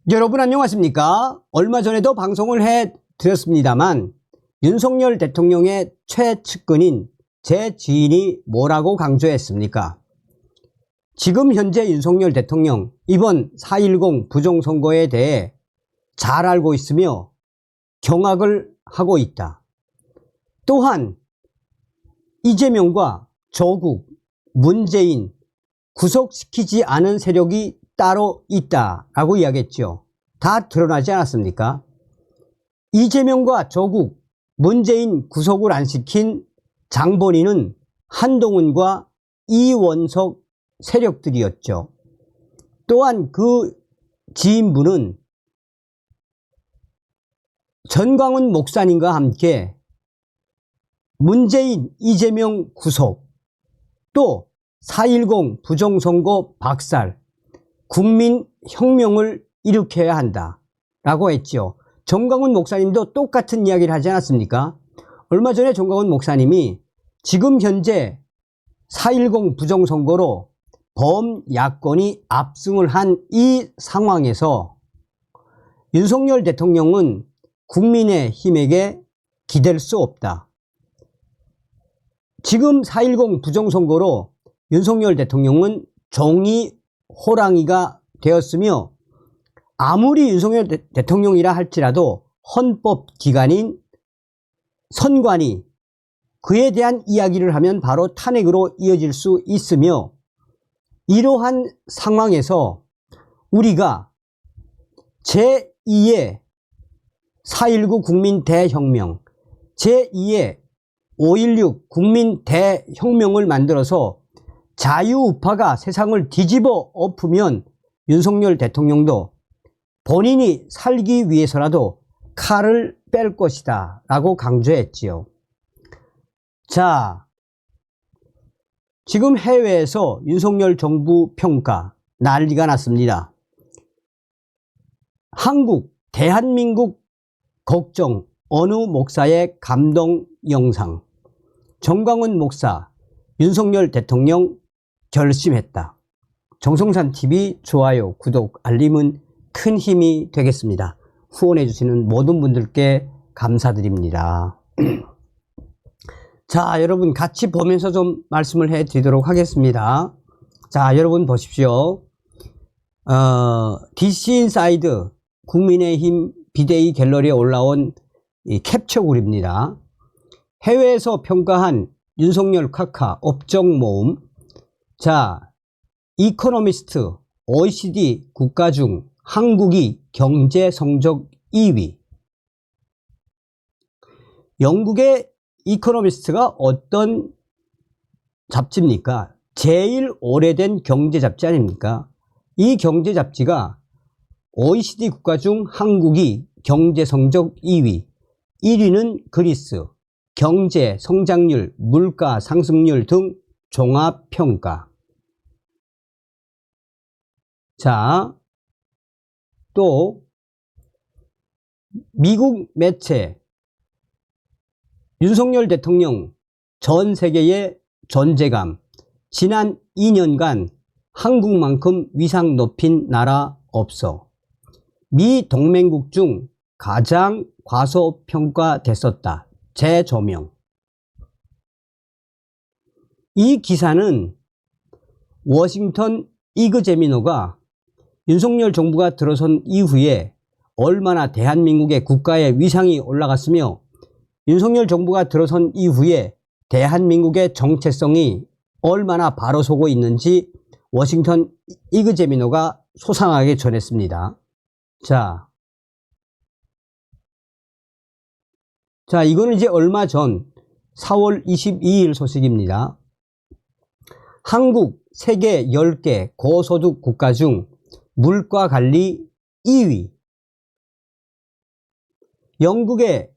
여러분 안녕하십니까? 얼마 전에도 방송을 해드렸습니다만 윤석열 대통령의 최측근인 제 지인이 뭐라고 강조했습니까? 지금 현재 윤석열 대통령 이번 4.10 부정선거에 대해 잘 알고 있으며 경악을 하고 있다. 또한 이재명과 조국, 문재인 구속시키지 않은 세력이 따로 있다라고 이야기했죠. 다 드러나지 않았습니까? 이재명과 조국, 문재인 구속을 안 시킨 장본인은 한동훈과 이원석 세력들이었죠. 또한 그 지인분은 전광훈 목사님과 함께 문재인, 이재명 구속, 또 4.10 부정선거 박살, 국민혁명을 일으켜야 한다 라고 했죠. 전광훈 목사님도 똑같은 이야기를 하지 않았습니까? 얼마 전에 전광훈 목사님이 지금 현재 4.10 부정선거로 범야권이 압승을 한 이 상황에서 윤석열 대통령은 국민의힘에게 기댈 수 없다. 지금 4.10 부정선거로 윤석열 대통령은 종이 호랑이가 되었으며 아무리 윤석열 대통령이라 할지라도 헌법기관인 선관위 그에 대한 이야기를 하면 바로 탄핵으로 이어질 수 있으며 이러한 상황에서 우리가 제2의 4.19 국민대혁명, 제2의 5.16 국민대혁명을 만들어서 자유우파가 세상을 뒤집어 엎으면 윤석열 대통령도 본인이 살기 위해서라도 칼을 뺄 것이다 라고 강조했지요. 자, 지금 해외에서 윤석열 정부 평가 난리가 났습니다. 한국, 대한민국 걱정 어느 목사의 감동 영상. 전광훈 목사, 윤석열 대통령 결심했다. 정성산TV 좋아요, 구독, 알림은 큰 힘이 되겠습니다. 후원해 주시는 모든 분들께 감사드립니다. 자, 여러분 같이 보면서 좀 말씀을 해 드리도록 하겠습니다. 자, 여러분 보십시오. DC 인사이드 국민의힘 비대위 갤러리에 올라온 이 캡처글입니다. 해외에서 평가한 윤석열 카카 업종 모음. 자, 이코노미스트 OECD 국가 중 한국이 경제 성적 2위. 영국의 이코노미스트가 어떤 잡지입니까? 제일 오래된 경제 잡지 아닙니까? 이 경제 잡지가 OECD 국가 중 한국이 경제 성적 2위, 1위는 그리스, 경제 성장률, 물가 상승률 등 종합평가. 자, 또 미국 매체 윤석열 대통령 전 세계의 존재감, 지난 2년간 한국만큼 위상 높인 나라 없어. 미 동맹국 중 가장 과소평가됐었다. 재조명. 이 기사는 워싱턴 이그제미너가 윤석열 정부가 들어선 이후에 얼마나 대한민국의 국가의 위상이 올라갔으며 윤석열 정부가 들어선 이후에 대한민국의 정체성이 얼마나 바로 서고 있는지 워싱턴 이그제미너가 소상하게 전했습니다. 자, 이거는 이제 얼마 전 4월 22일 소식입니다. 한국 세계 10개 고소득 국가 중 물가 관리 2위. 영국의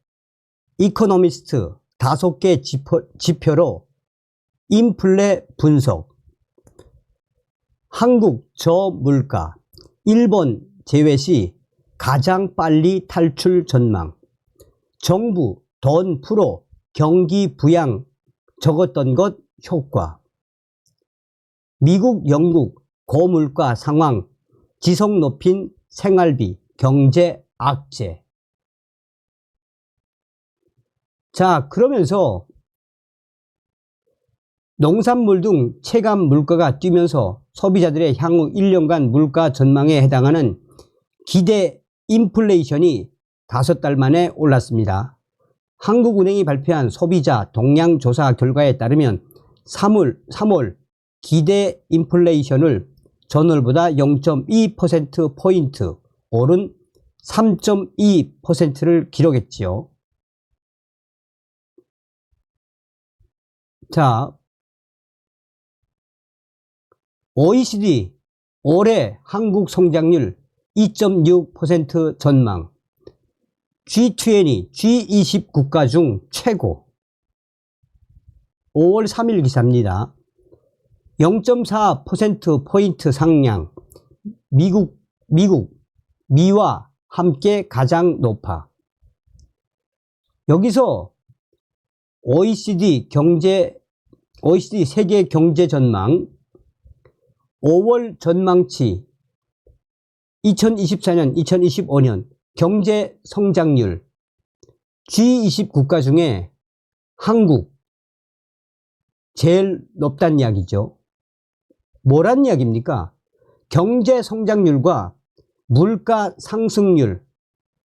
이코노미스트 5개 지표로 인플레 분석. 한국 저물가, 일본 제외 시 가장 빨리 탈출 전망. 정부 돈 풀어 경기 부양 적었던 것 효과. 미국, 영국 고물가 상황, 지속 높인 생활비, 경제 악재. 자, 그러면서 농산물 등 체감 물가가 뛰면서 소비자들의 향후 1년간 물가 전망에 해당하는 기대 인플레이션이 5달 만에 올랐습니다. 한국은행이 발표한 소비자 동향 조사 결과에 따르면 3월 기대 인플레이션을 전월보다 0.2%포인트 오른 3.2%를 기록했지요. 자, OECD 올해 한국 성장률 2.6% 전망. G20, G20 국가 중 최고. 5월 3일 기사입니다. 0.4%포인트 상향. 미와 함께 가장 높아. 여기서 OECD 세계 경제 전망 5월 전망치 2024년, 2025년 경제 성장률 G20 국가 중에 한국 제일 높다는 이야기죠. 뭐란 이야기입니까? 경제 성장률과 물가 상승률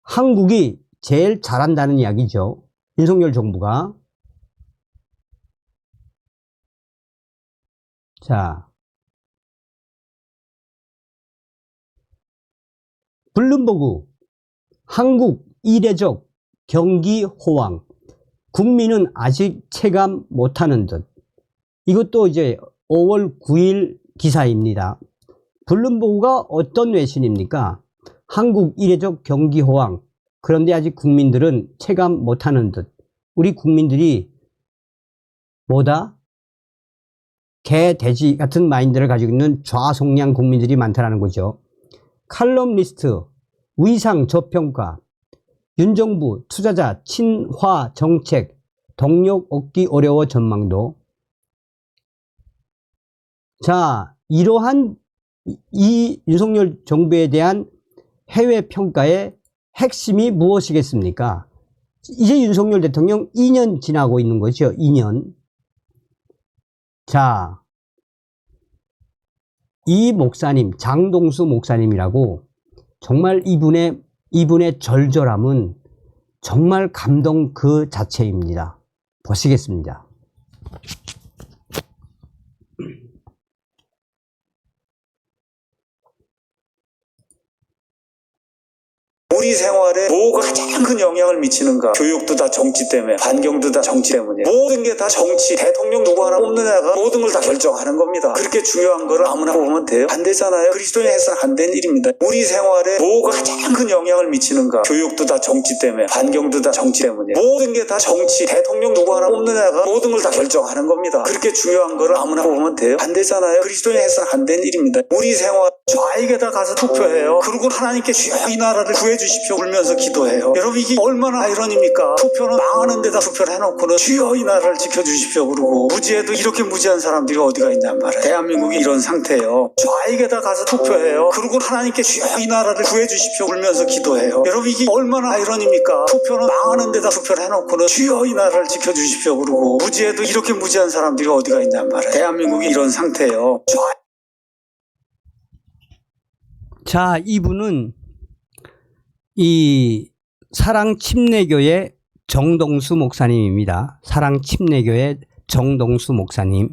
한국이 제일 잘한다는 이야기죠. 윤석열 정부가. 자, 블룸버그 한국 이례적 경기 호황 국민은 아직 체감 못하는 듯. 이것도 이제 5월 9일 기사입니다. 블룸버그가 어떤 외신입니까? 한국 이례적 경기 호황 그런데 아직 국민들은 체감 못하는 듯. 우리 국민들이 뭐다? 개, 돼지 같은 마인드를 가지고 있는 좌송량 국민들이 많다는 거죠. 칼럼니스트, 위상 저평가, 윤 정부 투자자 친화 정책, 동력 얻기 어려워 전망도. 자, 이러한 이 윤석열 정부에 대한 해외 평가의 핵심이 무엇이겠습니까? 이제 윤석열 대통령 2년 지나고 있는 거죠. 2년. 자, 이 목사님, 장동수 목사님이라고 정말 이분의 절절함은 정말 감동 그 자체입니다. 보시겠습니다. 우리 생활에 뭐가 가장 큰 영향을 미치는가? 교육도 다 정치 때문에, 환경도 다 정치 때문에, 모든 게 다 정치, 대통령 누구 하나 뽑느냐가 모든 걸 다 결정하는 겁니다. 그렇게 중요한 거를 아무나 보면 돼요? 안 되잖아요. 그리스도인이 해서는 안 된 일입니다. 우리 생활에 뭐가 가장 큰 영향을 미치는가? 교육도 다 정치 때문에, 환경도 다 정치 때문에, 모든 게 다 정치, 대통령 누구 하나 뽑느냐가 모든 걸 다 결정하는 겁니다. 그렇게 중요한 거를 아무나 보면 돼요? 안 되잖아요. 그리스도인이 해서는 안 된 일입니다. 우리 생활 좌익에다 가서 투표해요. 그리고 하나님께 주여 이 나라를 구해주십시오 울면서 기도해요. 여러분 이게 얼마나 아이러니입니까? 투표는 망하는 데다 투표를 해놓고는 주여 이 나라를 지켜주십시오 그러고 무지해도 이렇게 무지한 사람들이 어디가 있냔 말이에요. 대한민국이 이런 상태예요. 좌익에다 가서 투표해요. 그리고 하나님께 주여 이 나라를 구해주십시오 울면서 기도해요. 여러분 이게 얼마나 아이러니입니까? 투표는 망하는 데다 투표를 해놓고는 주여 이 나라를 지켜주십시오 그러고 무지해도 이렇게 무지한 사람들이 어디가 있냔 말이에요. 대한민국이 이런 상태예요. 자, 이분은 이 사랑침례교회 정동수 목사님입니다. 사랑침례교회 정동수 목사님.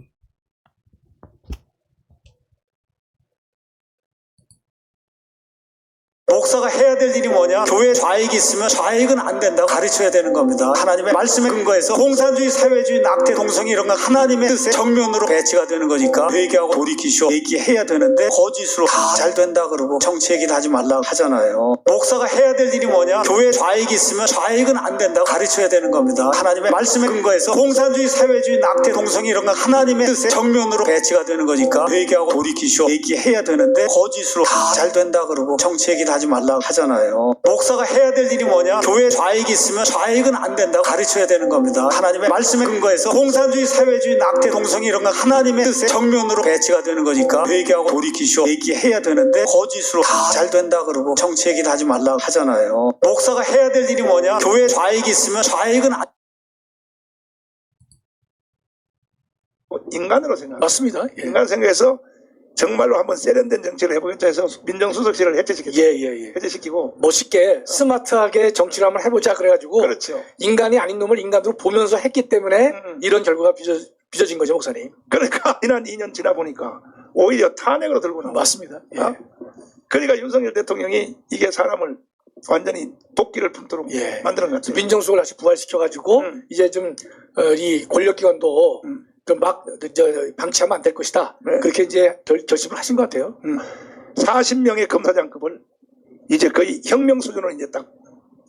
목사가 해야 될 일이 뭐냐? 교회 좌익이 있으면 좌익은 안 된다고 가르쳐야 되는 겁니다. 하나님의 말씀에 근거해서 공산주의, 사회주의, 낙태, 동성애 이런 건 하나님의 뜻에 정면으로 배치가 되는 거니까 회개하고 돌이키시오 얘기해야 되는데 거짓으로 다 잘 된다 그러고 정치 얘기를 하지 말라고 하잖아요. 목사가 해야 될 일이 뭐냐? 교회 좌익이 있으면 좌익은 안 된다고 가르쳐야 되는 겁니다. 하나님의 말씀에 근거해서 공산주의, 사회주의, 낙태, 동성애 이런 건 하나님의 뜻에 정면으로 배치가 되는 거니까 회개하고 돌이키시오 얘기해야 되는데 거짓으로 다 잘 된다 그러고 정치 얘기를 하지 말라고 하잖아요. 목사가 해야 될 일이 뭐냐? 교회 좌익이 있으면 좌익은 안 된다고 가르쳐야 되는 겁니다. 하나님의 말씀에 근거해서 공산주의, 사회주의, 낙태, 동성애 이런 건 하나님의 뜻에 정면으로 배치가 되는 거니까 회개하고 돌이키시오 얘기해야 되는데 거짓으로 다 잘 된다 그러고 정치 얘기는 하지 말라고 하잖아요. 목사가 해야 될 일이 뭐냐? 교회 좌익이 있으면 좌익은 안 인간으로 생각. 맞습니다. 예. 인간 생각해서 정말로 한번 세련된 정치를 해보겠다 해서 민정수석실을 해체시켰죠. 예. 해체시키고. 멋있게 스마트하게 정치를 한번 해보자 그래가지고 그렇죠. 인간이 아닌 놈을 인간으로 보면서 했기 때문에 이런 결과가 빚어진 거죠, 목사님. 그러니까 지난 2년 지나 보니까 오히려 탄핵으로 들고 나와. 맞습니다. 예. 그러니까 윤석열 대통령이 이게 사람을 완전히 도끼를 품도록 예. 만드는 것 같아요. 민정수석을 다시 부활시켜가지고 이제 좀 이 권력기관도 좀 막 방치하면 안 될 것이다. 네. 그렇게 이제 결심을 하신 것 같아요. 40명의 검사장급을 이제 거의 혁명 수준으로 이제 딱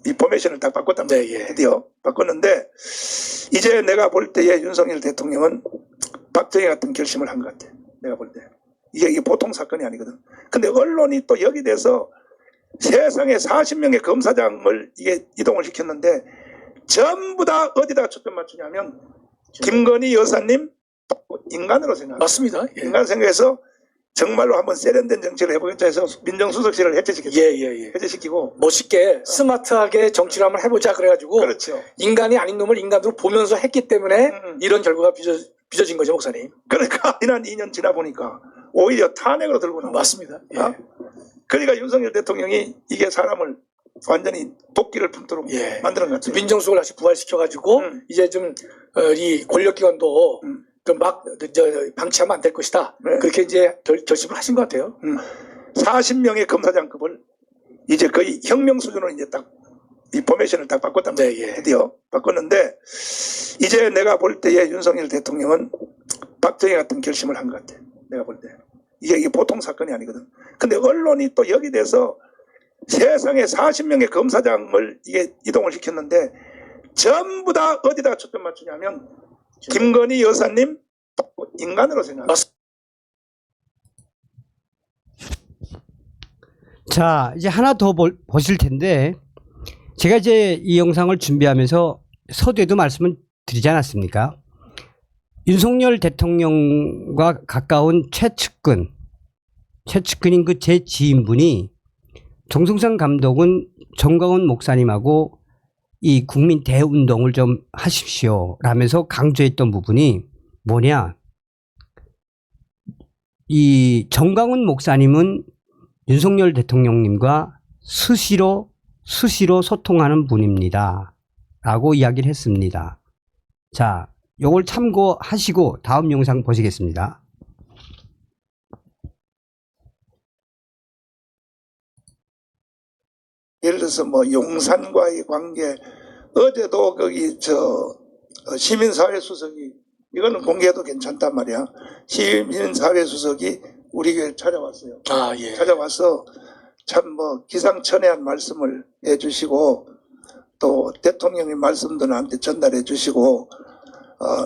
이 포메이션을 딱 바꿨단 말이에요. 네, 예. 드디어 바꿨는데 이제 내가 볼 때의 윤석열 대통령은 박정희 같은 결심을 한 것 같아. 내가 볼 때. 이게 보통 사건이 아니거든. 근데 언론이 또 여기 대해서 세상에 40명의 검사장을 이게 이동을 시켰는데 전부 다 어디다 초점 맞추냐면 김건희 여사님 인간으로 생각. 맞습니다. 예. 인간 생각해서 정말로 한번 세련된 정치를 해보겠다 해서 민정수석실을 해체시켰죠. 예. 해체시키고. 멋있게 스마트하게 정치를 한번 해보자 그래가지고 그렇죠. 인간이 아닌 놈을 인간으로 보면서 했기 때문에 이런 결과가 빚어진 거죠, 목사님. 그러니까 지난 2년 지나 보니까 오히려 탄핵으로 들고 나와. 맞습니다. 예. 그러니까 윤석열 대통령이 이게 사람을 완전히 도끼를 품도록 예. 만드는 것 같아요. 민정수석을 다시 부활시켜가지고 이제 좀 이 권력기관도 좀 막 방치하면 안 될 것이다. 네. 그렇게 이제 결심을 하신 것 같아요. 40명의 검사장급을 이제 거의 혁명 수준으로 이제 딱 이 포메이션을 딱 바꿨단 말이에요. 네, 예. 드디어 바꿨는데 이제 내가 볼 때의 윤석열 대통령은 박정희 같은 결심을 한 것 같아. 내가 볼 때. 이게 보통 사건이 아니거든. 근데 언론이 또 여기 대해서 세상에 40명의 검사장을 이게 이동을 시켰는데 전부 다 어디다 초점 맞추냐면 김건희 여사님 인간으로 생각. 자, 이제 하나 더 보실 텐데, 제가 이제 이 영상을 준비하면서 서두에도 말씀을 드리지 않았습니까? 윤석열 대통령과 가까운 최측근인 그 제 지인분이 정성상 감독은 정광훈 목사님하고 이 국민 대운동을 좀 하십시오 라면서 강조했던 부분이 뭐냐? 이 정광훈 목사님은 윤석열 대통령님과 수시로 소통하는 분입니다 라고 이야기를 했습니다. 자, 요걸 참고하시고 다음 영상 보시겠습니다. 예를 들어서 뭐 용산과의 관계, 어제도 거기 시민사회 수석이 이거는 공개해도 괜찮단 말이야. 시민사회 수석이 우리 교회 찾아왔어요. 예. 찾아와서 참 뭐 기상천외한 말씀을 해주시고 또 대통령의 말씀도 나한테 전달해 주시고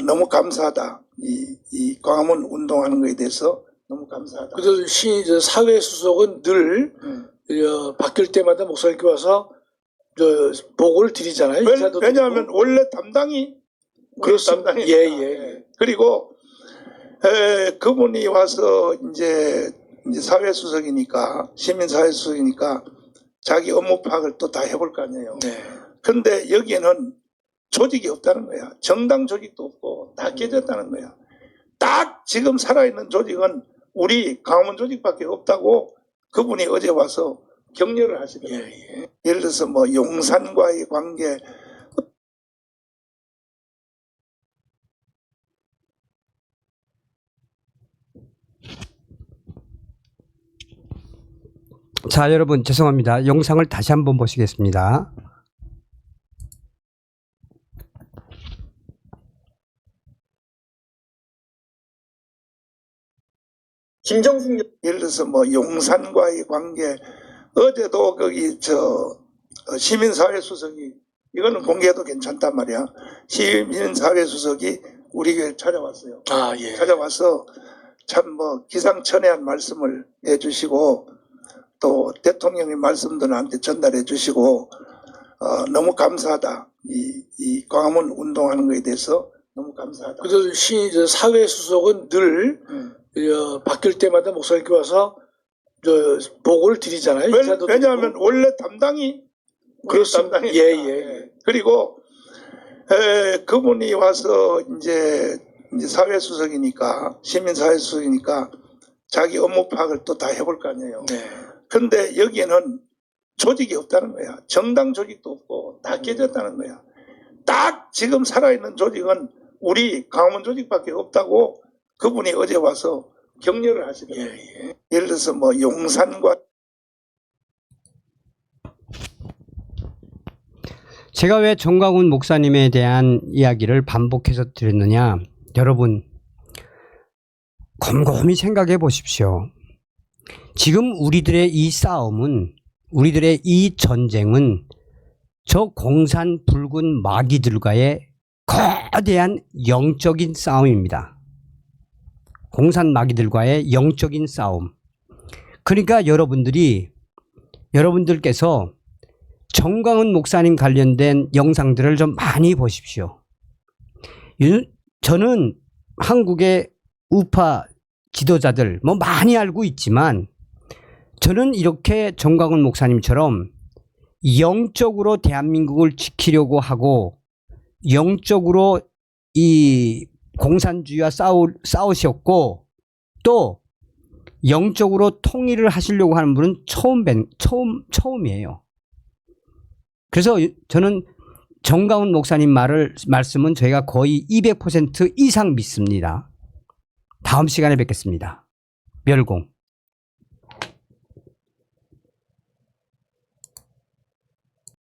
너무 감사하다. 이 광화문 운동하는 거에 대해서 너무 감사하다. 그래서 사회 수석은 늘 바뀔 때마다 목사님께 와서 보고를 드리잖아요. 인사도 왜냐하면 드리고. 원래 담당이 그렇습니다. 담당이니까. 예. 그리고 그분이 와서 이제 사회수석이니까 시민사회수석이니까 자기 업무 파악을 또 다 해볼 거 아니에요. 네. 근데 여기에는 조직이 없다는 거야. 정당 조직도 없고 다 깨졌다는 거야. 딱 지금 살아있는 조직은 우리 강원 조직밖에 없다고 그분이 어제 와서 격려를 하시더라고요. 예를 들어서 뭐 용산과의 관계, 자, 여러분 죄송합니다. 영상을 다시 한번 보시겠습니다. 김정숙 예를 들어서 뭐 용산과의 관계, 어제도 거기 시민사회 수석이 이거는 공개해도 괜찮단 말이야. 시민사회 수석이 우리 교회 찾아왔어요. 예. 찾아와서 참 뭐 기상천외한 말씀을 해주시고 또 대통령의 말씀도 나한테 전달해 주시고 너무 감사하다. 이 광화문 운동하는 거에 대해서 너무 감사하다. 그래서 사회 수석은 늘 바뀔 때마다 목사님께 와서 보고를 드리잖아요. 인사도 왜냐하면 드리고. 원래 담당이 그렇습니다. 담당이니까. 예. 그리고 그분이 와서 이제 사회 수석이니까 시민 사회 수석이니까 자기 업무 파악을 또 다 해볼 거 아니에요. 네. 근데 여기에는 조직이 없다는 거야. 정당 조직도 없고 다 깨졌다는 거야. 딱 지금 살아있는 조직은 우리 광화문 조직밖에 없다고 그분이 어제 와서 격려를 하시더라고요. 예를 들어서 뭐 용산과 제가 왜 정광훈 목사님에 대한 이야기를 반복해서 드렸느냐. 여러분 곰곰이 생각해 보십시오. 지금 우리들의 이 싸움은, 우리들의 이 전쟁은 저 공산 붉은 마귀들과의 거대한 영적인 싸움입니다. 공산 마귀들과의 영적인 싸움. 그러니까 여러분들께서 정광훈 목사님 관련된 영상들을 좀 많이 보십시오. 저는 한국의 우파 지도자들 뭐 많이 알고 있지만 저는 이렇게 정광훈 목사님처럼 영적으로 대한민국을 지키려고 하고 영적으로 이 공산주의와 싸우셨고 또 영적으로 통일을 하시려고 하는 분은 처음이에요. 그래서 저는 정광훈 목사님 말씀은 저희가 거의 200% 이상 믿습니다. 다음 시간에 뵙겠습니다. 멸공.